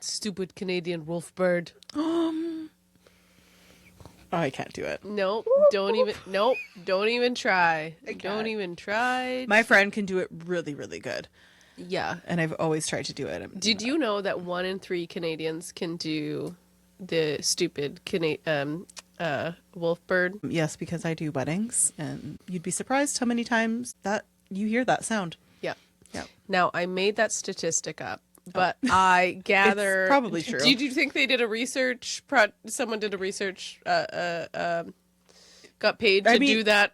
Stupid Canadian wolf bird. Oh, I can't do it. Nope. Don't even try. Don't even try. My friend can do it really, really good. Yeah. And I've always tried to do it. Did you know that 1 in 3 Canadians can do the stupid wolf bird? Yes, because I do weddings, and you'd be surprised how many times that you hear that sound. Yeah. Yeah. Now, I made that statistic up, but I gather... It's probably true. Did you think they did a research... someone did a research... got paid to do that?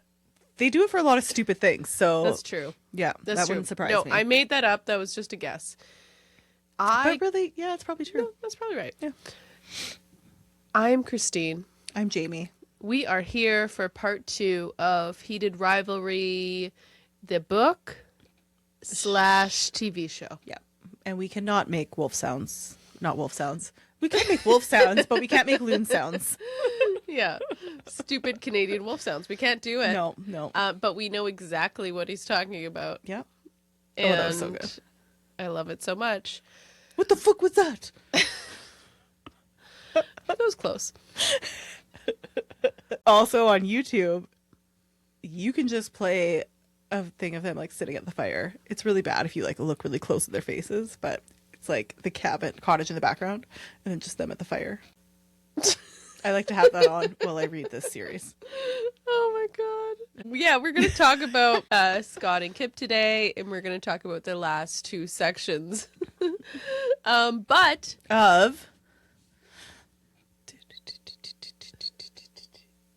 They do it for a lot of stupid things, so... That's true. Yeah, That's that true. wouldn't surprise me. me. I made that up. That was just a guess. But really, yeah, it's probably true. No, that's probably right. Yeah. I'm Christine. I'm Jamie. We are here for part 2 of Heated Rivalry, the book / TV show. Yeah. And we cannot make wolf sounds. Not wolf sounds. We can make wolf sounds, but we can't make loon sounds. Yeah. Stupid Canadian wolf sounds. We can't do it. No. But we know exactly what he's talking about. Yeah. And that was so good. I love it so much. What the fuck was that? That was close. Also on YouTube, you can just play a thing of them like sitting at the fire. It's really bad if you like look really close at their faces, but it's like the cottage in the background and then just them at the fire. I like to have that on while I read this series. Oh my god. Yeah, we're going to talk about Scott and Kip today, and we're going to talk about the last 2 sections. But of...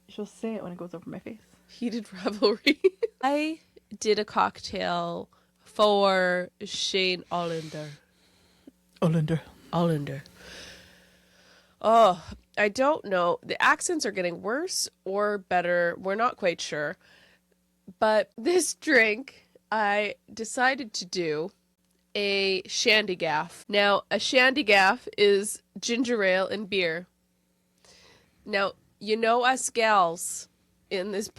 She'll say it when it goes over my face. Heated Rivalry. I did a cocktail for Shane Hollander. Hollander. Oh, I don't know. The accents are getting worse or better. We're not quite sure. But this drink, I decided to do a shandygaff. Now, a shandygaff is ginger ale and beer. Now, you know us gals on this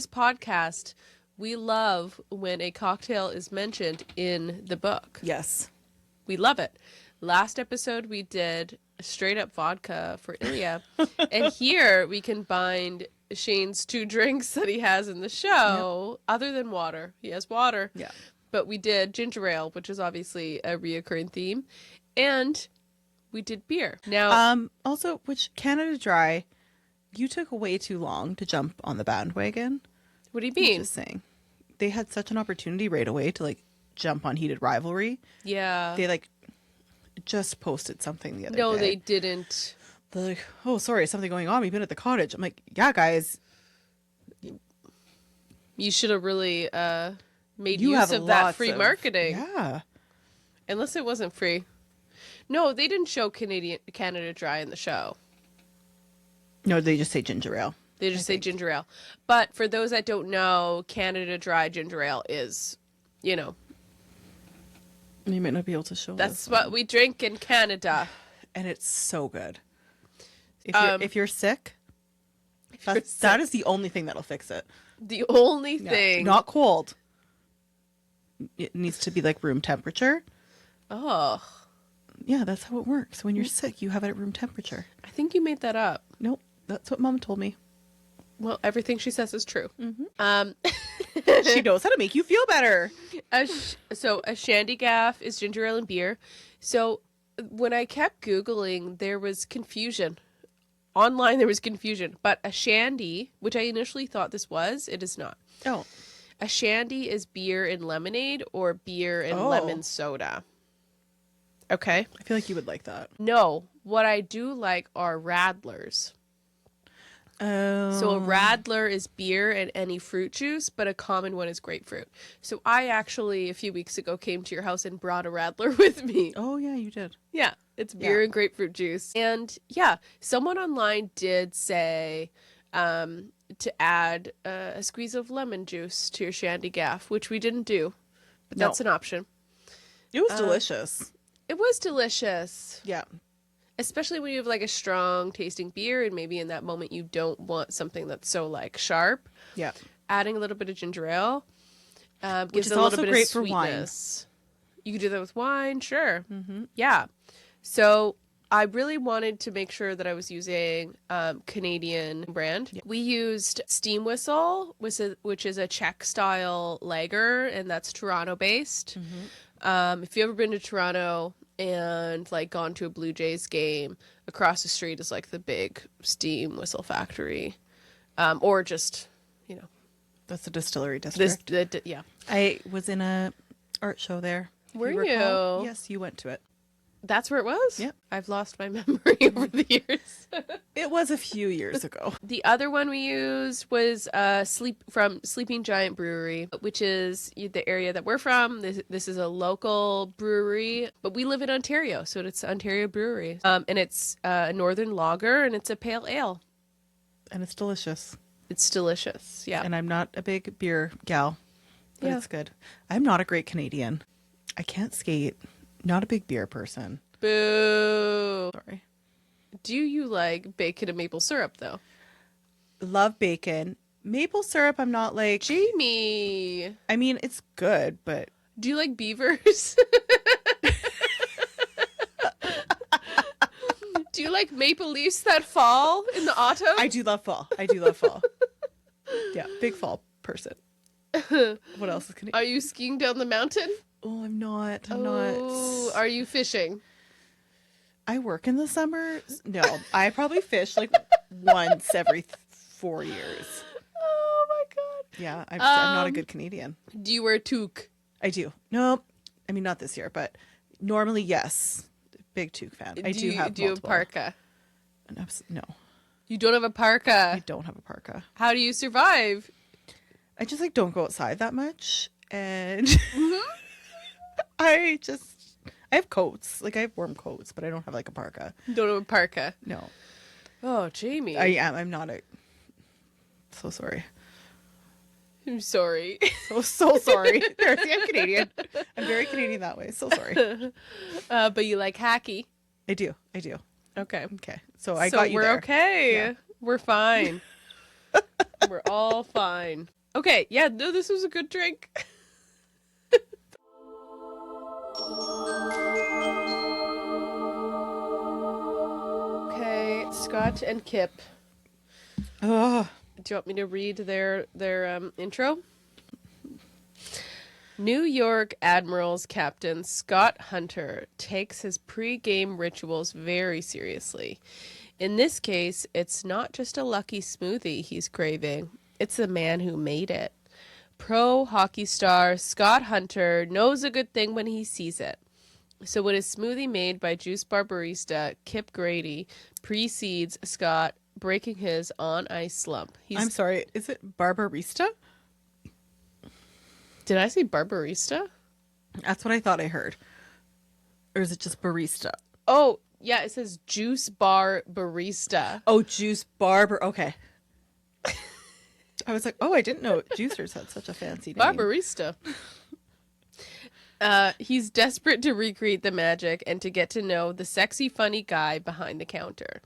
podcast, we love when a cocktail is mentioned in the book. Yes. We love it. Last episode we did straight up vodka for Ilya. And here we combined Shane's 2 drinks that he has in the show, other than water. He has water. Yeah. But we did ginger ale, which is obviously a reoccurring theme. And we did beer. Now, also, which Canada Dry, you took way too long to jump on the bandwagon. what do you mean? I'm just saying. They had such an opportunity right away to like jump on Heated Rivalry. Yeah. They like just posted something the other day. No, they didn't. They're like, oh, sorry, something going on. We've been at the cottage. I'm like, yeah, guys. You should have really made use of that free marketing. Yeah. Unless it wasn't free. No, they didn't show Canada Dry in the show. No, they just say ginger ale. They just say ginger ale. But for those that don't know, Canada Dry ginger ale is, you know. You might not be able to show That's what we drink in Canada. And it's so good. If you're sick, that is the only thing that'll fix it. The only thing. Not cold. It needs to be like room temperature. Oh. Yeah, that's how it works. When you're sick, you have it at room temperature. I think you made that up. Nope. That's what Mom told me. Well, everything she says is true. Mm-hmm. She knows how to make you feel better. So a shandygaff is ginger ale and beer. So when I kept Googling, there was confusion. Online, there was confusion. But a shandy, which I initially thought this was, it is not. Oh. A shandy is beer and lemonade or beer and lemon soda. Okay? I feel like you would like that. No. What I do like are radlers. So a radler is beer and any fruit juice, but a common one is grapefruit. So I actually, a few weeks ago, came to your house and brought a radler with me. Oh, yeah, you did. Yeah, it's beer and grapefruit juice. And yeah, someone online did say to add a squeeze of lemon juice to your shandygaff, which we didn't do, but that's an option. It was delicious. It was delicious. Yeah. Especially when you have like a strong tasting beer and maybe in that moment you don't want something that's so like sharp. Yeah. Adding a little bit of ginger ale gives is it a little also bit great of for wine. sweetness. You could do that with wine, sure. Mm-hmm. Yeah. So I really wanted to make sure that I was using Canadian brand. Yeah. We used Steam Whistle, which is a Czech style lager, and that's Toronto based. If you've ever been to Toronto and like gone to a Blue Jays game, across the street is like the big Steam Whistle factory, or just That's the distillery district. yeah. I was in a art show there. if Were recall. you? Yes, you went to it. That's where it was? Yep. I've lost my memory over the years. It was a few years ago. The other one we used was from Sleeping Giant Brewery, which is the area that we're from. This is a local brewery, but we live in Ontario, so it's Ontario Brewery. And it's a northern lager, and it's a pale ale. And it's delicious. It's delicious, yeah. And I'm not a big beer gal, but Yeah. it's good. I'm not a great Canadian. I can't skate. Not a big beer person. Boo. Sorry. Do you like bacon and maple syrup, though? Love bacon. Maple syrup, I'm not like... Jamie. I mean, it's good, but... Do you like beavers? Do you like maple leaves that fall in the autumn? I do love fall. Yeah, big fall person. What else is Canadian? Are you skiing down the mountain? Oh, I'm not. Oh, are you fishing? I work in the summer. No, I probably fish like once every 4 years. Oh my god. Yeah, I'm not a good Canadian. Do you wear toque? I do. No, I mean not this year, but normally yes. Big toque fan. I do have. Do you have multiple. parka? No, You don't have a parka. I don't have a parka. How do you survive? I just like don't go outside that much, and Mm-hmm. I have coats. Like I have warm coats, but I don't have like a parka. You don't have a parka. No, Oh, Jamie. I am. I'm not a. So sorry. I'm sorry. So sorry. There, see, I'm Canadian. I'm very Canadian that way. So sorry. But you like hacky. I do. Okay. Okay. So I So got you we're there. okay. Yeah. We're fine. We're all fine. Okay. Yeah. No, this was a good drink. Okay, Scott and Kip. Oh, Do you want me to read their intro? New York Admirals Captain Scott Hunter takes his pre-game rituals very seriously. In this case, it's not just a lucky smoothie he's craving. It's the man who made it. Pro hockey star Scott Hunter knows a good thing when he sees it. So when his smoothie made by juice bar barista Kip Grady precedes Scott breaking his on-ice slump. I'm sorry. Is it Barbarista? Did I say barbarista? That's what I thought I heard. Or is it just barista? Oh, yeah, it says juice bar barista. Oh, juice barber. Okay. I was like, oh, I didn't know juicers had such a fancy name. Barbarista. He's desperate to recreate the magic and to get to know the sexy, funny guy behind the counter.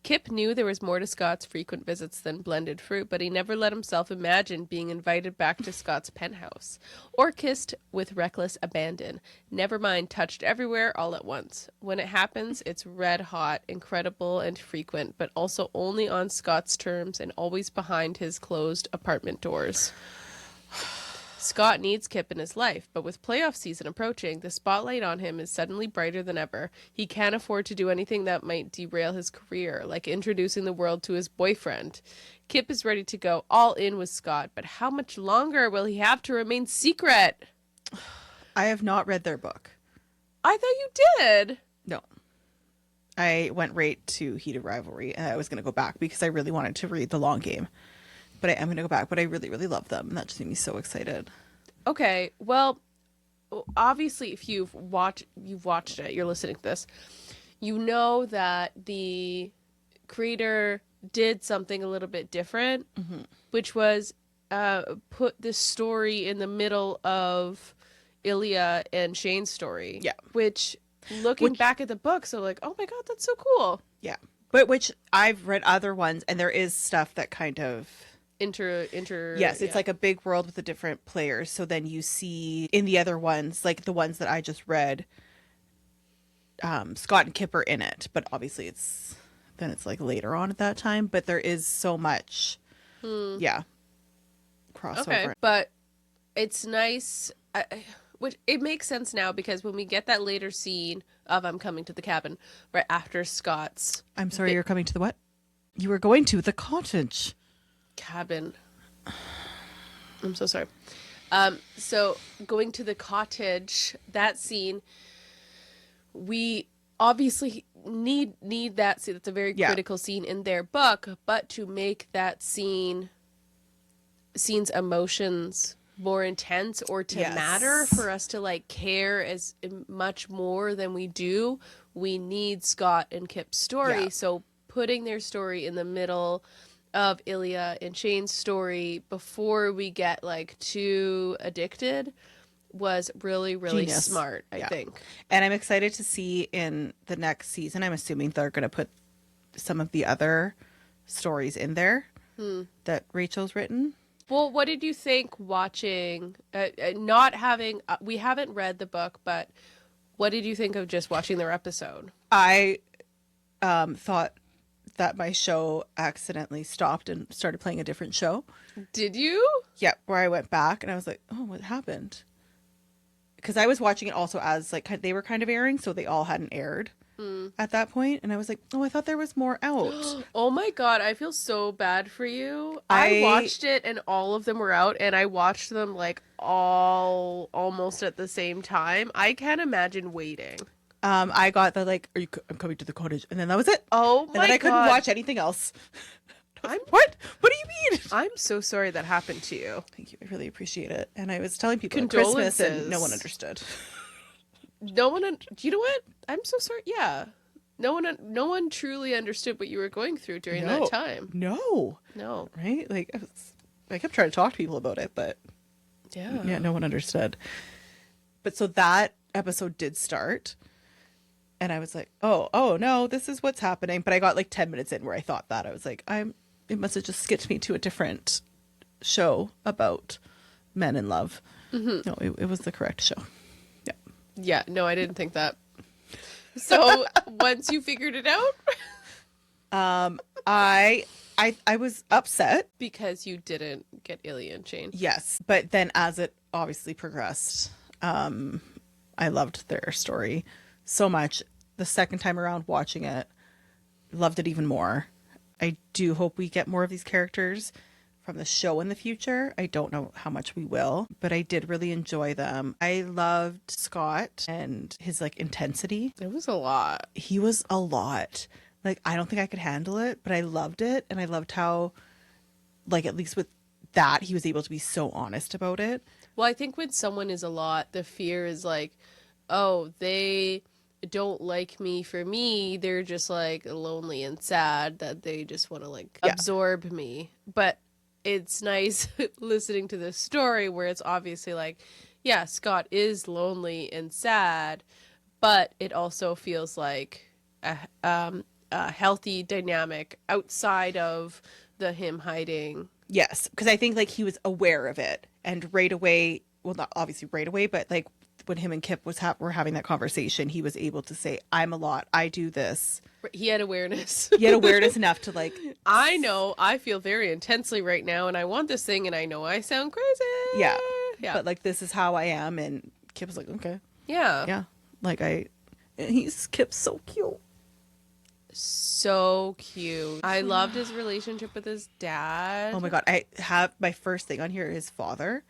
Kip knew there was more to Scott's frequent visits than blended fruit, but he never let himself imagine being invited back to Scott's penthouse, or kissed with reckless abandon. Never mind, touched everywhere all at once. When it happens, it's red hot, incredible, and frequent, but also only on Scott's terms and always behind his closed apartment doors. Scott needs Kip in his life, but with playoff season approaching, the spotlight on him is suddenly brighter than ever. He can't afford to do anything that might derail his career, like introducing the world to his boyfriend. Kip is ready to go all in with Scott, but how much longer will he have to remain secret? I have not read their book. I thought you did. No. I went right to Heated Rivalry, and I was going to go back because I really wanted to read The Long Game. But I am going to go back, but I really, really love them. And that just made me so excited. Okay, well, obviously, if you've watched it, you're listening to this, you know that the creator did something a little bit different, which was put this story in the middle of Ilya and Shane's story. Yeah. Which, looking back at the book, so like, oh my god, that's so cool. Yeah. But which I've read other ones, and there is stuff that kind of... Yes, it's like a big world with the different players. So then you see in the other ones, like the ones that I just read, Scott and Kip are in it, but obviously it's like later on at that time. But there is so much, yeah, crossover. Okay, but it's nice. Which it makes sense now because when we get that later scene of I'm coming to the cabin right after Scott's I'm sorry, you're coming to the what? You were going to the cottage. cabin. I'm so sorry. So going to the cottage, that scene, we obviously need that scene. That's a very critical scene in their book, but to make that scene's emotions more intense or to matter for us to like care as much more than we do, we need Scott and Kip's story. Yeah. So putting their story in the middle of Ilya and Shane's story before we get like too addicted was really, really Genius. smart, I think. And I'm excited to see in the next season, I'm assuming they're going to put some of the other stories in there that Rachel's written. Well, what did you think watching, not having, we haven't read the book, but what did you think of just watching their episode? I thought that my show accidentally stopped and started playing a different show. Did you? Yeah, where I went back and I was like, oh, what happened? Because I was watching it also as like they were kind of airing, so they all hadn't aired at that point. And I was like, oh, I thought there was more out. Oh my God, I feel so bad for you. I watched it and all of them were out and I watched them like all almost at the same time. I can't imagine waiting. I got the like, I'm coming to the cottage, and then that was it. Oh my God. And then I couldn't watch anything else. I'm What do you mean? I'm so sorry that happened to you. Thank you. I really appreciate it. And I was telling people at Christmas and Condolences. no one understood. No one, you know what? I'm so sorry. Yeah. No one truly understood what you were going through during that time. No. No. Right? Like I kept trying to talk to people about it, but Yeah. no one understood. But so that episode did start. And I was like, oh no, this is what's happening. But I got like 10 minutes in where I thought that. I was like, it must have just skipped me to a different show about men in love. No, it was the correct show. Yeah. Yeah. No, I didn't think that. So once you figured it out, I was upset. because you didn't get Ilya and Shane. Yes. But then as it obviously progressed, I loved their story so much. The second time around watching it, loved it even more. I do hope we get more of these characters from the show in the future. I don't know how much we will, but I did really enjoy them. I loved Scott and his like intensity. It was a lot. He was a lot. Like, I don't think I could handle it, but I loved it. And I loved how, like, at least with that, he was able to be so honest about it. Well, I think when someone is a lot, the fear is like, oh, they don't like me for me. They're just like lonely and sad that they just want to like absorb me. But it's nice listening to this story where it's obviously like, yeah, Scott is lonely and sad, but it also feels like a healthy dynamic outside of the him hiding. Yes, because I think like he was aware of it, and right away, well, not obviously right away, but like when him and Kip were having that conversation, he was able to say, "I'm a lot. I do this." He had awareness. He had awareness enough to like, I know I feel very intensely right now, and I want this thing, and I know I sound crazy. yeah, Yeah. but like this is how I am, and Kip was like, "Okay, Yeah. yeah," like and Kip's so cute. So cute. I loved his relationship with his dad. Oh my god, I have my first thing on here, his father.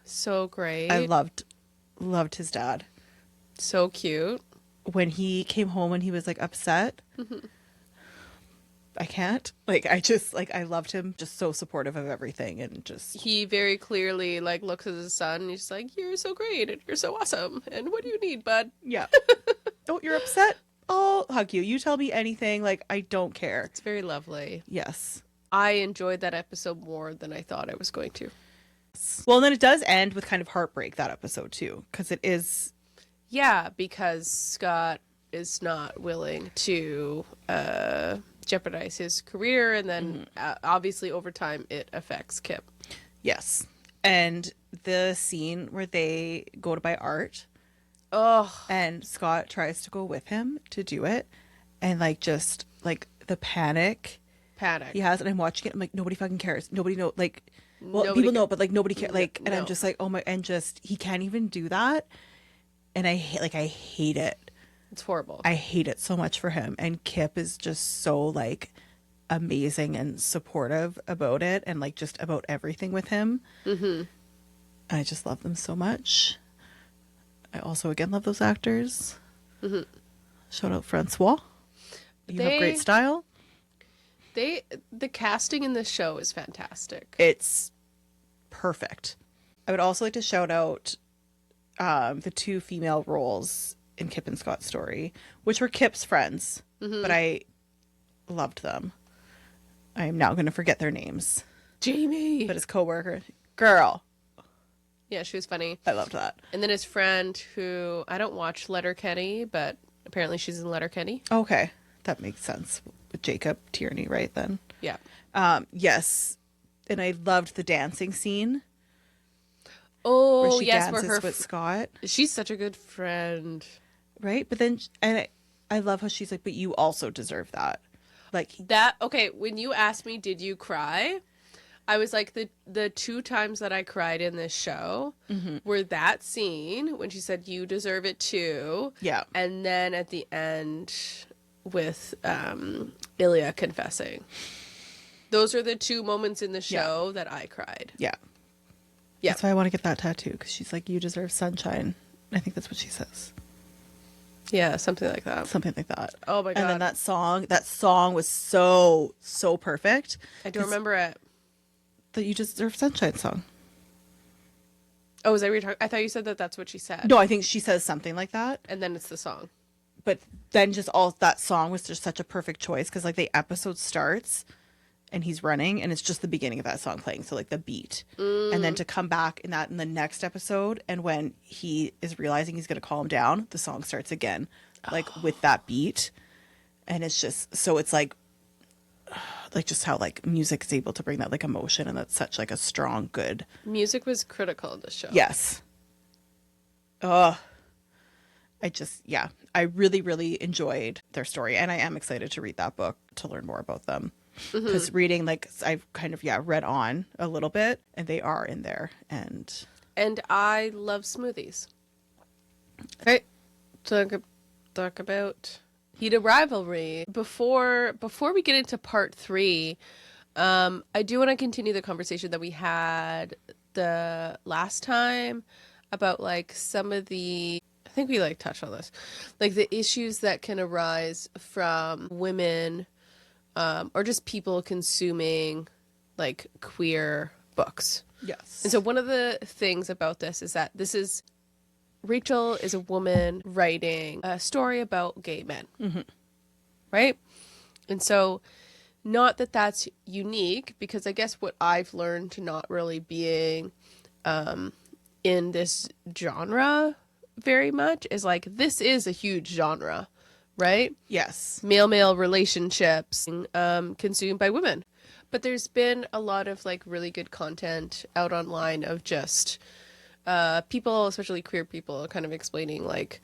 So great. I loved his dad. So cute. When he came home and he was like upset, I can't. Like, I just like, I loved him. Just so supportive of everything, and just He very clearly like looks at his son and he's like, "You're so great and you're so awesome. And what do you need, bud?" yeah. Oh, you're upset? I'll hug you. You tell me anything. Like, I don't care. It's very lovely. Yes. I enjoyed that episode more than I thought I was going to. Well, and then it does end with kind of heartbreak, that episode too, because it is. Yeah, because Scott is not willing to jeopardize his career, and then obviously over time it affects Kip. Yes. And the scene where they go to buy art Oh, And Scott tries to go with him to do it. And like, just like the panic he panic. has. And I'm watching it. I'm like, nobody fucking cares. Nobody know. Like, well, Nobody people ca- know, but like nobody cares. Like, and I'm no. just like, oh my, and just, he can't even do that. And I hate it. It's horrible. I hate it so much for him. And Kip is just so like amazing and supportive about it and like just about everything with him. Mm-hmm. I just love them so much. I also again love those actors. Mm-hmm. Shout out Francois. You have great style. The casting in this show is fantastic. It's perfect. I would also like to shout out the two female roles in Kip and Scott's story, which were Kip's friends, but I loved them. I am now going to forget their names. Jamie. But his coworker, girl, Yeah, she was funny. I loved that. And then his friend, who I don't watch Letterkenny, but apparently she's in Letterkenny. Okay, that makes sense. With Jacob Tierney, right then. Yeah. Yes, and I loved the dancing scene. Oh, where she yes, dances where her with Scott, she's such a good friend. right? But then, and I love how she's like, "But you also deserve that." Like That okay, when you asked me did you cry? I was like the two times that I cried in this show were that scene when she said you deserve it too. Yeah. And then at the end with Ilya confessing. Those are the two moments in the show that I cried. Yeah. Yeah. That's why I want to get that tattoo, because she's like, "You deserve sunshine." I think that's what she says. Yeah, something like that. Something like that. Oh my God. And then that song was so, so perfect. I don't remember it. The "You Deserve Sunshine" song. Oh, was that what you're talking? I thought you said that that's what she said. No, I think she says something like that. And then it's the song. But then just all that song was just such a perfect choice, because like the episode starts and he's running and it's just the beginning of that song playing, so like the beat, and then to come back in the next episode, and when he is realizing he's going to calm down, the song starts again, like with that beat. And it's just so, it's like just how like music is able to bring that like emotion, and that's such like a strong, good Music was critical in the show. yes. I really, really enjoyed their story, and I am excited to read that book to learn more about them. Because reading, like, I've kind of read on a little bit, and they are in there. And I love smoothies. Okay, talk about Heated Rivalry. Before we get into part 3, I do want to continue the conversation that we had the last time about like some of the, I think we like touched on this, like the issues that can arise from women or just people consuming like queer books. yes. And so one of the things about this is that Rachel is a woman writing a story about gay men, right? And so not that that's unique, because I guess what I've learned to not really being in this genre very much is like, this is a huge genre, right? Yes. Male-male relationships consumed by women. But there's been a lot of like really good content out online of just people, especially queer people, kind of explaining like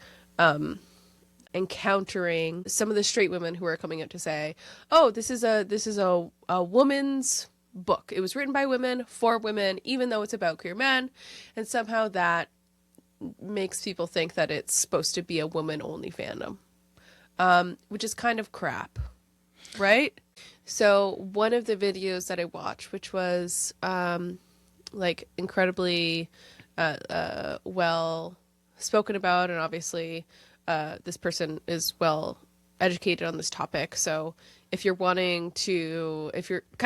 encountering some of the straight women who are coming out to say, oh, this is a woman's book. It was written by women for women, even though it's about queer men, and somehow that makes people think that it's supposed to be a woman-only fandom, which is kind of crap, right? So one of the videos that I watched, which was like incredibly well spoken about, and obviously this person is well educated on this topic, so if you're kind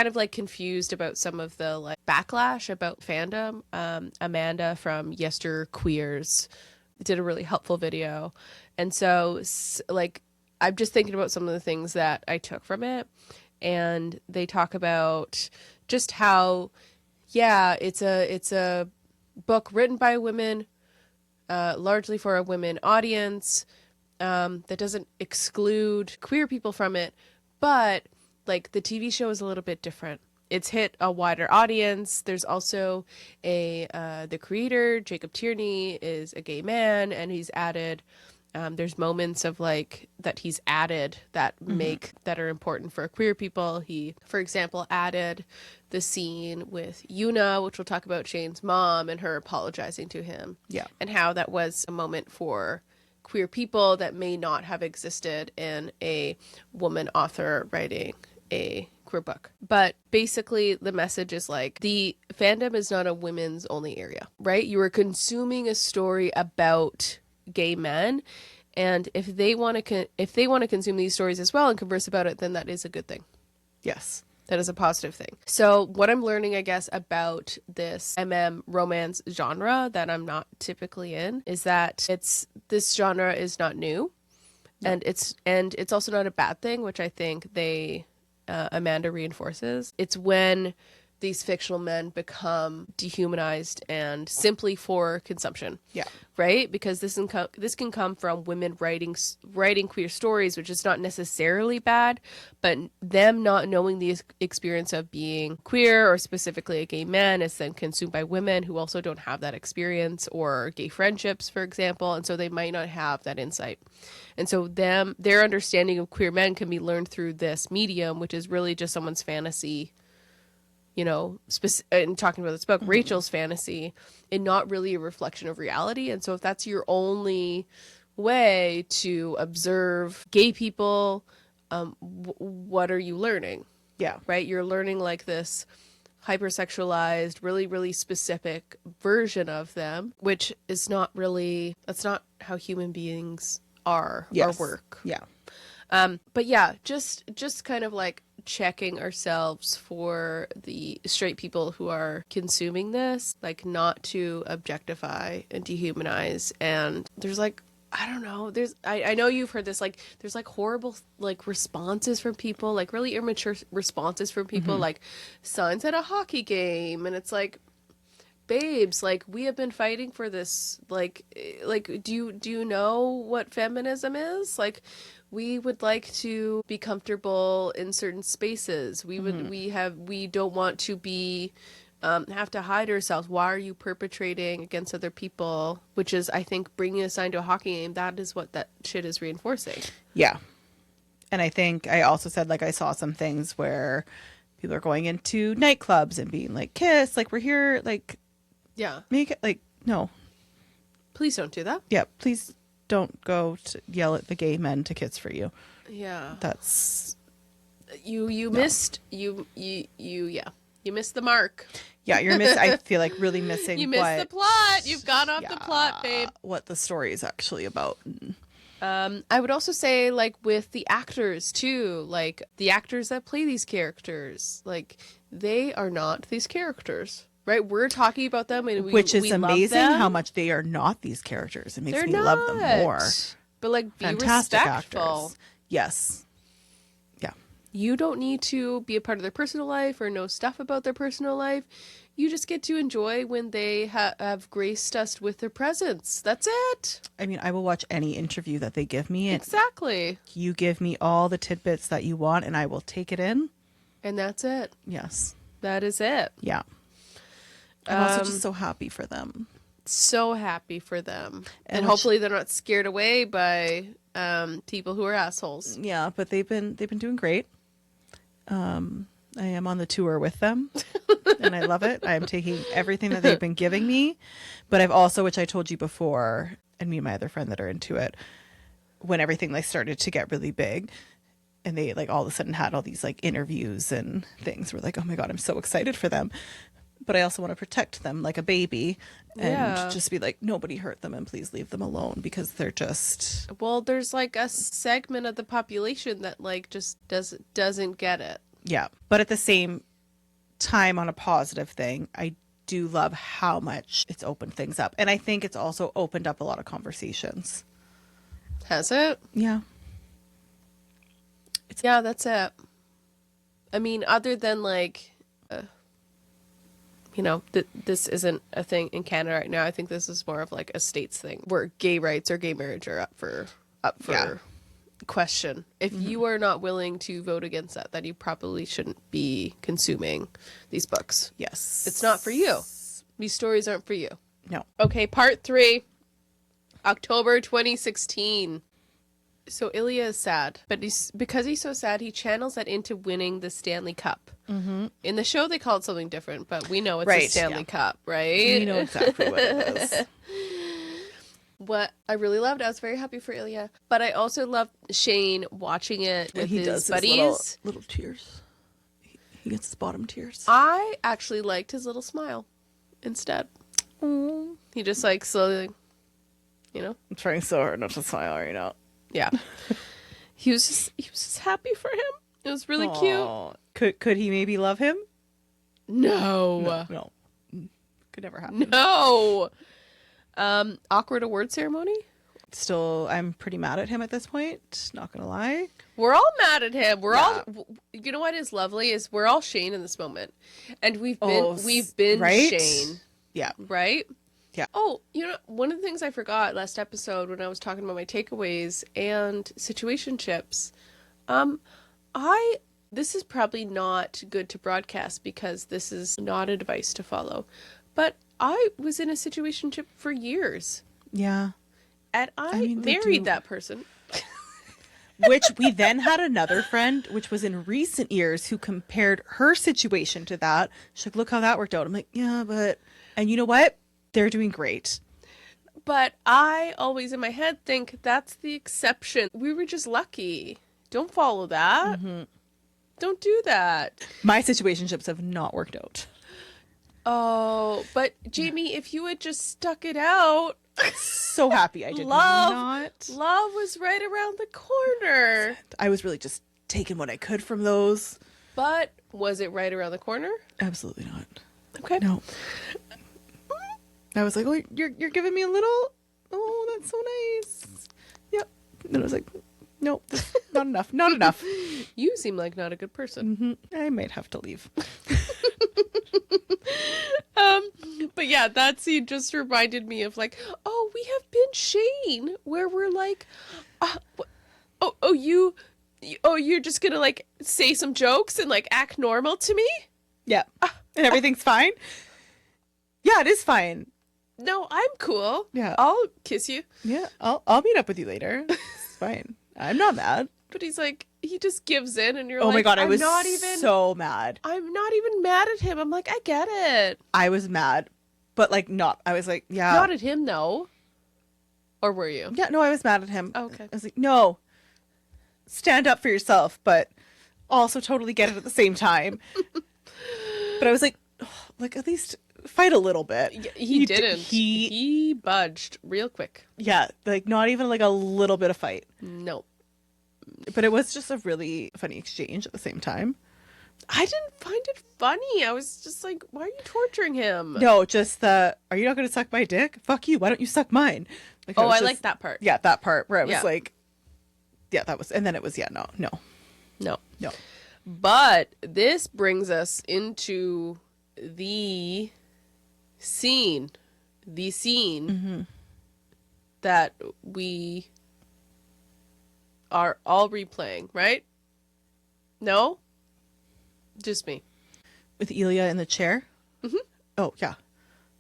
of like confused about some of the like backlash about fandom, Amanda from Yester Queers did a really helpful video. And so like I'm just thinking about some of the things that I took from it, and they talk about just how it's a book written by women, largely for a women audience, that doesn't exclude queer people from it, but like the TV show is a little bit different. it's hit a wider audience. There's also the creator, Jacob Tierney, is a gay man, and he's added there's moments of like that he's added that that are important for queer people. He, for example, added the scene with Yuna, which we'll talk about, Shane's mom, and her apologizing to him. Yeah. And how that was a moment for queer people that may not have existed in a woman author writing a queer book. But basically the message is like, the fandom is not a women's only area, right? You are consuming a story about gay men, and if they want to consume these stories as well and converse about it, then that is a good thing. Yes. That is a positive thing. So what I'm learning, I guess, about this romance genre that I'm not typically in is that this genre is not new. No. And it's also not a bad thing, which I think Amanda reinforces. It's when these fictional men become dehumanized and simply for consumption. Yeah. Right? Because this can come from women writing queer stories, which is not necessarily bad, but them not knowing the experience of being queer, or specifically a gay man, is then consumed by women who also don't have that experience, or gay friendships, for example, and so they might not have that insight. And so their understanding of queer men can be learned through this medium, which is really just someone's fantasy, you know, and talking about this book, Rachel's fantasy, and not really a reflection of reality. And so if that's your only way to observe gay people, what are you learning? Yeah. Right? You're learning like this hypersexualized, really, really specific version of them, which is not really, that's not how human beings are or work. Yeah. But yeah, just kind of like checking ourselves for the straight people who are consuming this, like not to objectify and dehumanize. And there's like, I don't know, I know you've heard this, like there's like horrible like responses from people, like really immature responses from people, like signs at a hockey game, and it's like, babes, like we have been fighting for this, like do you know what feminism is? Like, we would like to be comfortable in certain spaces. We don't want to be have to hide ourselves. Why are you perpetrating against other people? Which is, I think, bringing a sign to a hockey game. That is what that shit is reinforcing. Yeah. And I think I also said, like, I saw some things where people are going into nightclubs and being like, kiss, like we're here, like, yeah, make it, like, no. Please don't do that. Yeah, please don't go to yell at the gay men to kiss for you. Yeah. That's you missed you missed the mark. Yeah, you're I feel like really missing. You missed the plot. You've gone off the plot, babe. What the story is actually about. I would also say, like, with the actors too, like the actors that play these characters, like they are not these characters. Right, we're talking about them, and which is amazing how much they are not these characters. It makes me love them more. But like, be fantastic respectful. Actors. Yes. Yeah. You don't need to be a part of their personal life or know stuff about their personal life. You just get to enjoy when they have graced us with their presence. That's it. I mean, I will watch any interview that they give me. Exactly. You give me all the tidbits that you want, and I will take it in. And that's it. Yes. That is it. Yeah. I'm also just so happy for them. So happy for them. And hopefully they're not scared away by people who are assholes. Yeah, but they've been doing great. I am on the tour with them, and I love it. I am taking everything that they've been giving me. But I've also, which I told you before, and me and my other friend that are into it, when everything like started to get really big, and they like all of a sudden had all these like interviews and things, we're like, oh my God, I'm so excited for them. But I also want to protect them like a baby and just be like, nobody hurt them and please leave them alone, because they're just... Well, there's like a segment of the population that like just doesn't get it. Yeah. But at the same time, on a positive thing, I do love how much it's opened things up. And I think it's also opened up a lot of conversations. Has it? Yeah. Yeah, that's it. I mean, other than like... you know, this isn't a thing in Canada right now. I think this is more of like a states thing where gay rights or gay marriage are up for question. If you are not willing to vote against that, then you probably shouldn't be consuming these books. Yes. It's not for you. These stories aren't for you. No. Okay, part 3, October 2016. So Ilya is sad, but because he's so sad, he channels that into winning the Stanley Cup. Mm-hmm. In the show, they call it something different, but we know it's the Stanley Cup, right? We know exactly what it is. What I really loved, I was very happy for Ilya, but I also loved Shane watching it with his buddies. Little tears. He gets his bottom tears. I actually liked his little smile instead. He just like slowly, you know. I'm trying so hard not to smile right now. Yeah. he was just happy for him. It was really cute. Could he maybe love him? No. No. Could never happen. No. Awkward award ceremony? Still, I'm pretty mad at him at this point. Not gonna lie. We're all mad at him. We're all, you know what is lovely is we're all Shane in this moment. And we've been right? Shane. Yeah. Right? Yeah. Oh, you know, one of the things I forgot last episode when I was talking about my takeaways and situationships, this is probably not good to broadcast because this is not advice to follow, but I was in a situationship for years. Yeah. And I married that person. Which we then had another friend, which was in recent years, who compared her situation to that. She's like, look how that worked out. I'm like, yeah, but, and you know what? They're doing great. But I always in my head think that's the exception. We were just lucky. Don't follow that. Mm-hmm. Don't do that. My situationships have not worked out. Oh, but Jamie, if you had just stuck it out. So happy I did not. Love was right around the corner. I was really just taking what I could from those. But was it right around the corner? Absolutely not. Okay. No. I was like, oh, you're giving me a little. Oh, that's so nice. Yep. And I was like, nope, not enough. Not enough. You seem like not a good person. Mm-hmm. I might have to leave. But yeah, that scene just reminded me of like, oh, we have been Shane, where we're like, you're just gonna like say some jokes and like act normal to me? Yeah. And everything's fine? Yeah, it is fine. No, I'm cool. Yeah. I'll kiss you. Yeah, I'll meet up with you later. It's fine. I'm not mad. But he's like, he just gives in and you're like, oh my God, I was not even so mad. I'm not even mad at him. I'm like, I get it. I was mad, but like not. I was like, yeah. Not at him, though. Or were you? Yeah, no, I was mad at him. Oh, okay. I was like, no, stand up for yourself, but also totally get it at the same time. But I was like, oh, like at least fight a little bit. Yeah, he didn't. He budged real quick. Yeah, like not even like a little bit of fight. No. But it was just a really funny exchange at the same time. I didn't find it funny. I was just like, why are you torturing him? No, just are you not going to suck my dick? Fuck you. Why don't you suck mine? Like, I like that part. Yeah, that part where I was like, yeah, that was, and then it was, no. But this brings us into the scene that we are all replaying, right? No? Just me. With Ilya in the chair? Mm-hmm. Oh, yeah.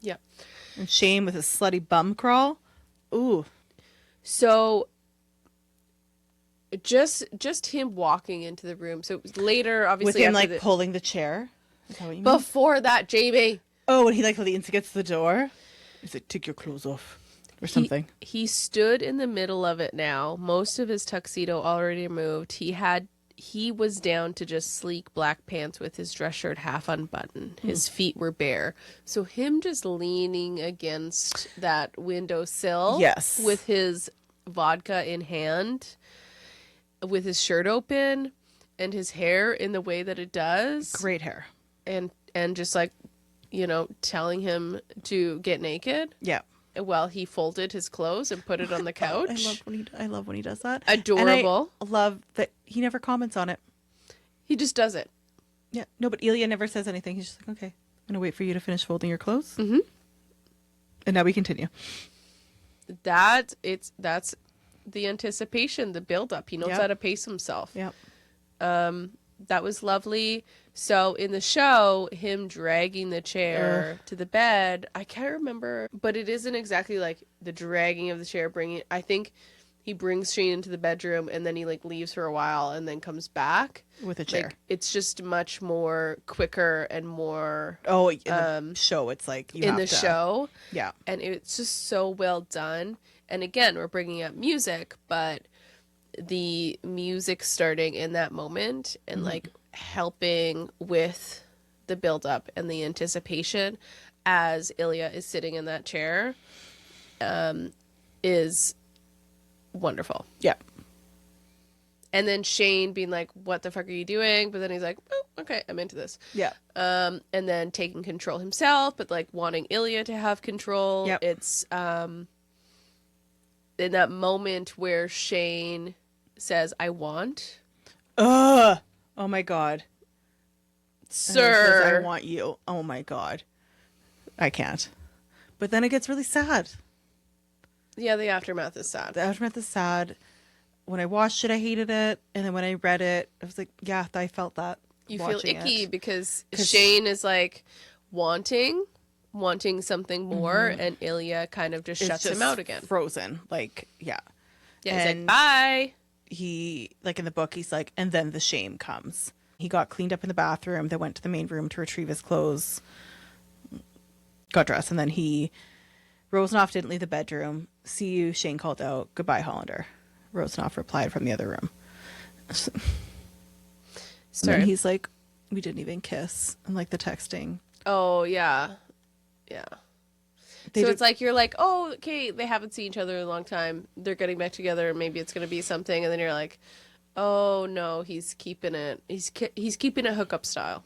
Yeah. And Shane with his slutty bum crawl? Ooh. So, just him walking into the room. So, later, obviously... With him, like, pulling the chair? Is that what you mean? Before that, Jamie. Oh, and he, like, leans against the door? He's like, take your clothes off. Or something. He stood in the middle of it now. Most of his tuxedo already removed. He was down to just sleek black pants with his dress shirt half unbuttoned. His feet were bare. So him just leaning against that windowsill. Yes. With his vodka in hand, with his shirt open, and his hair in the way that it does. Great hair. And just like, telling him to get naked. Yeah. While he folded his clothes and put it on the couch. I love when he does that. Adorable. And I love that he never comments on it. He just does it. Yeah. No, but Ilya never says anything. He's just like, okay, I'm going to wait for you to finish folding your clothes. Mm-hmm. And now we continue. That's the anticipation, the build up. He knows Yep. how to pace himself. Yep. That was lovely. So in the show, him dragging the chair to the bed, I can't remember, but it isn't exactly like the dragging of the chair bringing. I think he brings Shane into the bedroom and then he like leaves for a while and then comes back With a chair. Like, it's just much more quicker and more. Oh, in the show, it's like you in have the to, show, Yeah. and it's just so well done. And again, we're bringing up music, but the music starting in that moment and like helping with the build up and the anticipation as Ilya is sitting in that chair is wonderful. Yeah. And then Shane being like, what the fuck are you doing? But then he's like, oh, okay, I'm into this. Yeah. And then taking control himself, but like wanting Ilya to have control. Yep. It's in that moment where Shane says, I want. Ugh. Oh my God. And then it says, Sir. I want you. Oh my God. I can't. But then it gets really sad. Yeah, the aftermath is sad. The aftermath is sad. When I watched it, I hated it. And then when I read it, I was like, yeah, I felt that. You feel watching icky it. because Shane is like wanting something more, and Ilya kind of just It's shuts just him out again. Frozen. Like, yeah. Yeah, he's like, And bye. he, like in the book, he's like, and then the shame comes. He got cleaned up in the bathroom, then went to the main room to retrieve his clothes, got dressed, and then Rozanov didn't leave the bedroom. See you, Shane called out. Goodbye, Hollander. Rozanov replied from the other room. And then he's like, we didn't even kiss. And like the texting. Oh, yeah. Yeah. So it's like, you're like, oh, okay, they haven't seen each other in a long time. They're getting back together. Maybe it's going to be something. And then you're like, oh, no, he's keeping it. He's keeping it hookup style.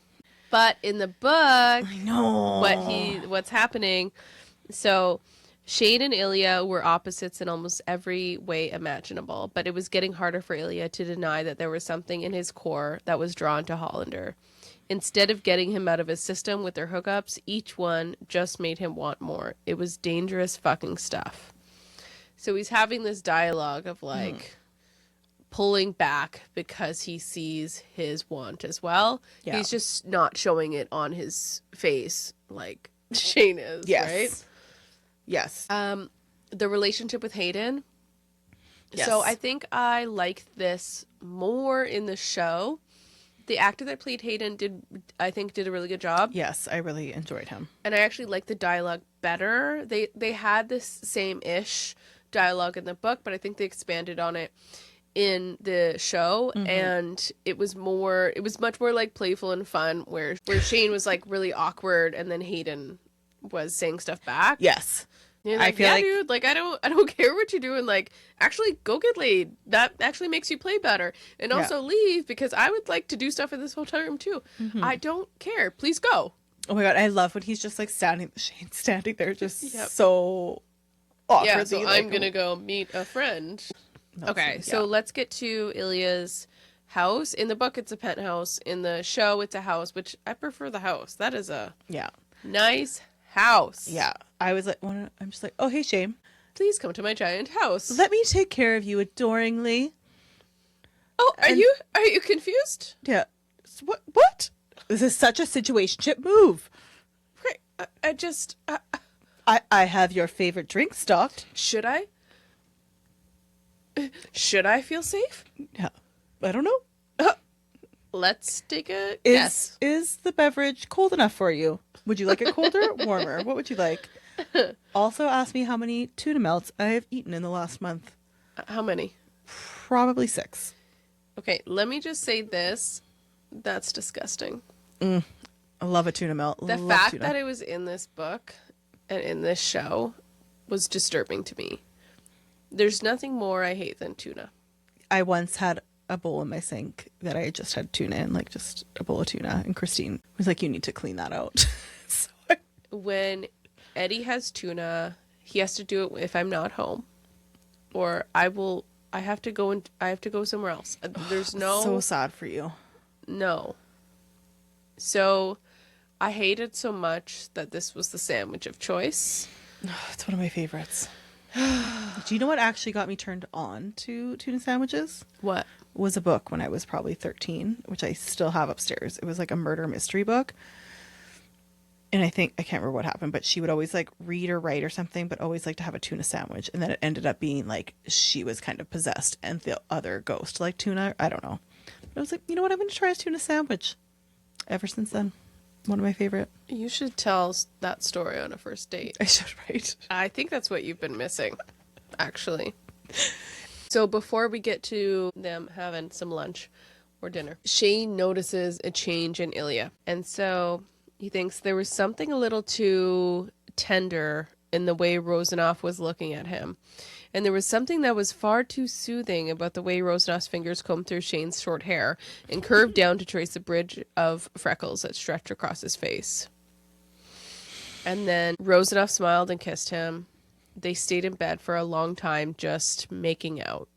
But in the book, I know. what's happening. So Shane and Ilya were opposites in almost every way imaginable, but it was getting harder for Ilya to deny that there was something in his core that was drawn to Hollander. Instead of getting him out of his system with their hookups, each one just made him want more. It was dangerous fucking stuff. So he's having this dialogue of like pulling back because he sees his want as well. Yeah. He's just not showing it on his face like Shane is, Yes. right? Yes. The relationship with Hayden. Yes. So I think I liked this more in the show. The actor that played Hayden did a really good job. Yes, I really enjoyed him. And I actually liked the dialogue better. They had this same-ish dialogue in the book, but I think they expanded on it in the show, and it was much more like playful and fun, where Shane was like really awkward and then Hayden was saying stuff back. Yes. You're I like, feel yeah, like- dude, like I don't care what you're doing. Like, actually go get laid. That actually makes you play better. And also leave, because I would like to do stuff in this hotel room too. I don't care. Please go. Oh my God, I love when he's just like Shane's standing there just so awkwardly. Yeah, so like, I'm gonna go meet a friend. That's- Okay, so let's get to Ilya's house. In the book, it's a penthouse. In the show, it's a house, which I prefer the house. That is a yeah. nice house. Yeah. I was like, I'm just like, oh, hey, Shane. Please come to my giant house. Let me take care of you adoringly. Oh, are you confused? Yeah. So what? This is such a situationship move. Right. I just... I have your favorite drink stocked. Should I? Should I feel safe? Yeah. I don't know. Let's take a guess. Is the beverage cold enough for you? Would you like it colder or warmer? What would you like? Also ask me how many tuna melts I have eaten in the last month. How many? Probably 6. Okay, let me just say this. That's disgusting. I love a tuna melt. The Love fact tuna. that it was in this book and in this show was disturbing to me. There's nothing more I hate than tuna. I once had a bowl in my sink that I just had tuna in, like just a bowl of tuna. And Christine was like, you need to clean that out. So When Eddie has tuna, he has to do it if I'm not home, or I have to go somewhere else. There's no so sad for you. no. So I hated so much that this was the sandwich of choice. It's one of my favorites. Do you know what actually got me turned on to tuna sandwiches? What? Was a book when I was probably 13, which I still have upstairs. It was like a murder mystery book. And I can't remember what happened, but she would always like read or write or something, but always like to have a tuna sandwich. And then it ended up being like she was kind of possessed and the other ghost like tuna. I don't know. But I was like, you know what? I'm going to try a tuna sandwich. Ever since then, one of my favorite. You should tell that story on a first date. I should, right? I think that's what you've been missing, actually. So before we get to them having some lunch or dinner, Shane notices a change in Ilya. And so he thinks there was something a little too tender in the way Rozanov was looking at him. And there was something that was far too soothing about the way Rozanov's fingers combed through Shane's short hair and curved down to trace a bridge of freckles that stretched across his face. And then Rozanov smiled and kissed him. They stayed in bed for a long time, just making out.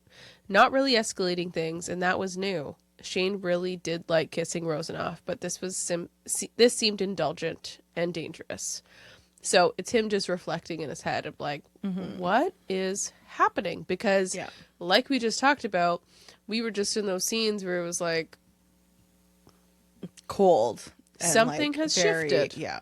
Not really escalating things, and that was new. Shane really did like kissing Rozanov, but this seemed indulgent and dangerous. So it's him just reflecting in his head of like, what is happening? Because like we just talked about, we were just in those scenes where it was like cold. Something has shifted. Yeah.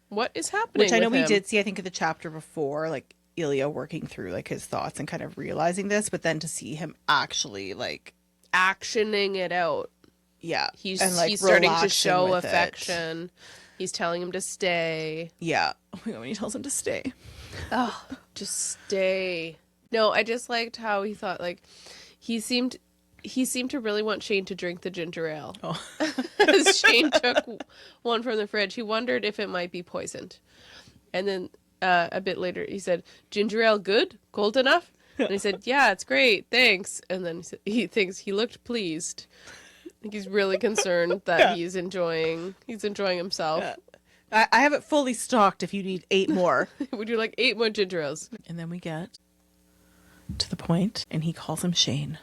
What is happening? Which I know with we him? did see, I think, in the chapter before, like Ilya working through like his thoughts and kind of realizing this, but then to see him actually like actioning it out. Yeah. He's and, like, he's starting to relaxing show with it. affection. He's telling him to stay. Yeah. Oh my God, when he tells him to stay. Oh, just stay. No, I just liked how he thought like he seemed to really want Shane to drink the ginger ale. Oh. As Shane took one from the fridge, he wondered if it might be poisoned. And then a bit later he said, "Ginger ale good? Cold enough?" And he said, "Yeah, it's great, thanks." And then he thinks he looked pleased. I think he's really concerned that he's enjoying himself. Yeah. I have it fully stocked if you need 8 more. Would you like 8 more ginger ales? And then we get to the point, and he calls him Shane.